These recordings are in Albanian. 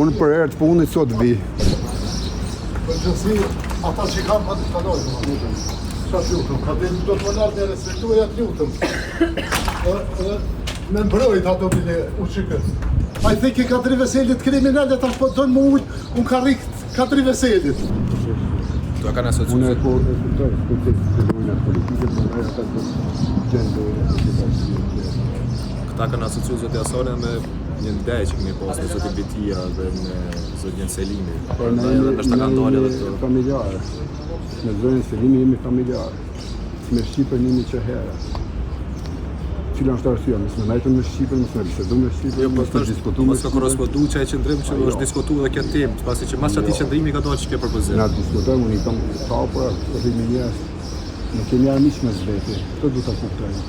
Unë për herë të punit sot vi. Përgjithësi, ata që kanë pa të kalojnë. Qatë lutëm, ka dhe do të më nalë me respektuaj atë lutëm. Me mbrojt ato bile u qikët. A i theki ka 3 veselit kriminalet, tash po dënë më ujtë, unë ka rikët ka 3 veselit. Do kanë asociuar. Unë e po e kuptoj këtë politike, por ai ata të gjendojnë. Këta kanë asociuar zotë Asore me një ndaj që kemi pasur me zotin Betia dhe me zotin Selimi. Por ne jemi familjarë. Me zotin Selimi jemi familjarë. Me Shqipën jemi që herë. Cila është arsyeja, mos më ndajtën me Shqipën, mos më bisedojmë me Shqipën, mos më diskutojmë. Mos ka korrespondu çaj qendrim që është diskutuar edhe kjo temë, pasi që mas atij qendrimi ka dalë çka propozim. Na diskutojmë, unë kam hapur, rrimi njerëz. Ne kemi armiq me vetë. Këtë duhet ta kuptojmë.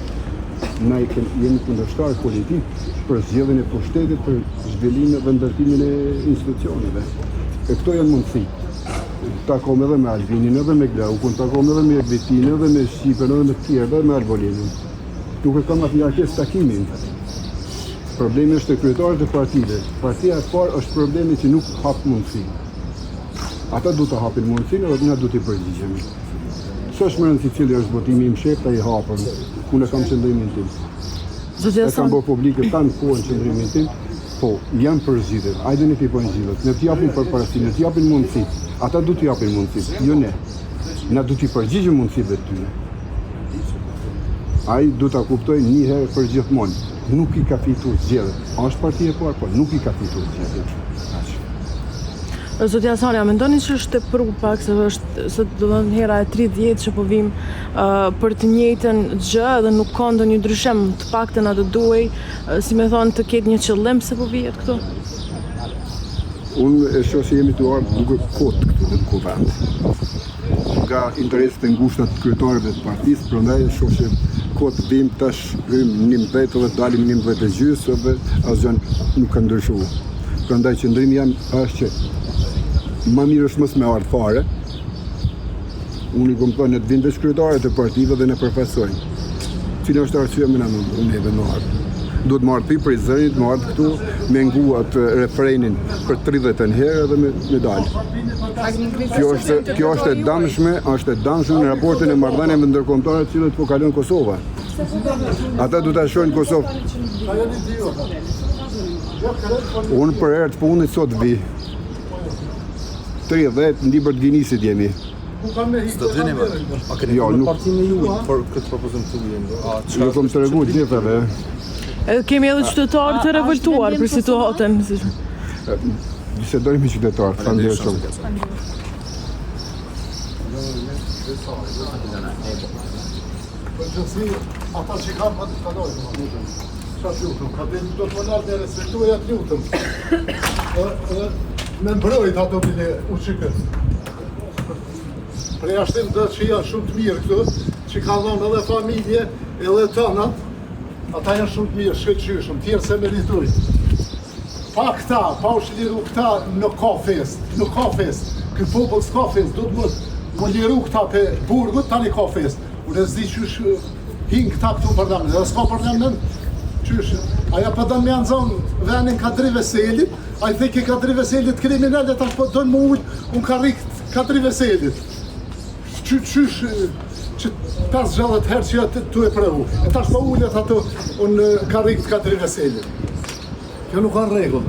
Ne jemi kundërshtar politik për zgjedhjen e pushtetit, për zhvillimin dhe ndërtimin e institucioneve. E këto janë mundësi. Takom edhe me Albinin, edhe me Glaukun, takom edhe me Betin, edhe me Shqipën, edhe me të tjerë, edhe me Arbolinin. Nuk e kam atë njarkes takimin. Problemi është të kryetarët e partive. Partia e parë është problemi që nuk hap mundësi. Ata du të hapin mundësinë dhe na du t'i përgjigjemi. S'është më rëndësi cili është votimi im shef, ta i hapën. Unë e kam qëndrimin tim. E kam bërë publike tanë kohën qëndrimin tim, po janë për zgjidhjet. Hajde ne t'i bëjmë zgjidhjet. Ne t'i japim përparësinë, ne t'i japim mundësi. Ata du t'i japin mundësi, jo ne. Na du t'i përgjigjemi mundësive të tyre. Ai du ta kuptoj një herë për gjithmonë. Nuk i ka fituar zgjedhjet. Është partia e parë, po nuk i ka fituar zgjedhjet. Zotja Asari, a mendoni që është tepru pak se do të thënë hera e 30 që po vim për të njëjtën gjë dhe nuk ka ndonjë ndryshim, të paktën atë duhej, si më thonë, të ketë një qëllim se po vihet këtu? Unë e shoh se jemi të ardhur duke kot këtu në kuvend. Nga interesat e ngushta të kryetarëve të partisë, prandaj e shoh se kot vim tash hym 19 dhe dalim 19:30 dhe asgjë nuk ka ndryshuar. Prandaj qëndrimi jam është që më mirë është mos me ardh fare. Unë i kom thënë të vinë veç kryetarët e partive dhe ne përfaqësojmë. Cila është arsyeja më nëmë neve në ardhë. Duhet më ardhë për i zërinit, më ardhë këtu me nguat refrenin për 30 herë dhe me dalë. Kjo është e damshme në raportin e marrëdhënieve me ndërkombëtarët cilët po kalon Kosova. Ata du ta shohin Kosovë. Unë për herë të punit sot vi. 30 ndibër të Vinisit jemi. S'do të vini më. A keni në partinë e juaj për këtë propozim të vjen? Ju kom të regu gjithave. Kemi edhe qytetarë të revoltuar për situatën. Bisedojmë me qytetarë, faleminderit shumë. Përgjithësi, ata që kanë pa të kalojnë. Qatë lutëm, ka dhe do të më nalë me respektuaj atë lutëm. Me mbrojt ato bile u qikët. Për jashtim dhe që janë shumë të mirë këtu, që kanë dhënë edhe familje, edhe tënat, ata janë shumë të mirë, shkëllqyshëm, tjerë se merituj. Pa këta, pa u shliru këta, nuk ka fest, Këtë popull s'ka fest, do të më liru këta pe burgut, tani ka fest. Unë e zdi qysh hinë këta këtu për damë, dhe s'ka për damë qysh. Aja për damë janë zonë venin Kadri Veselit, a i theki Kadri Veselit kriminalet, tash po dënë më ujtë, unë ka rikët Kadri Veselit. Qysh që 50 herë që jatë tu e prehu. E tash po ullet ato, unë ka rikët Kadri Veselit. Kjo nuk ka rregull.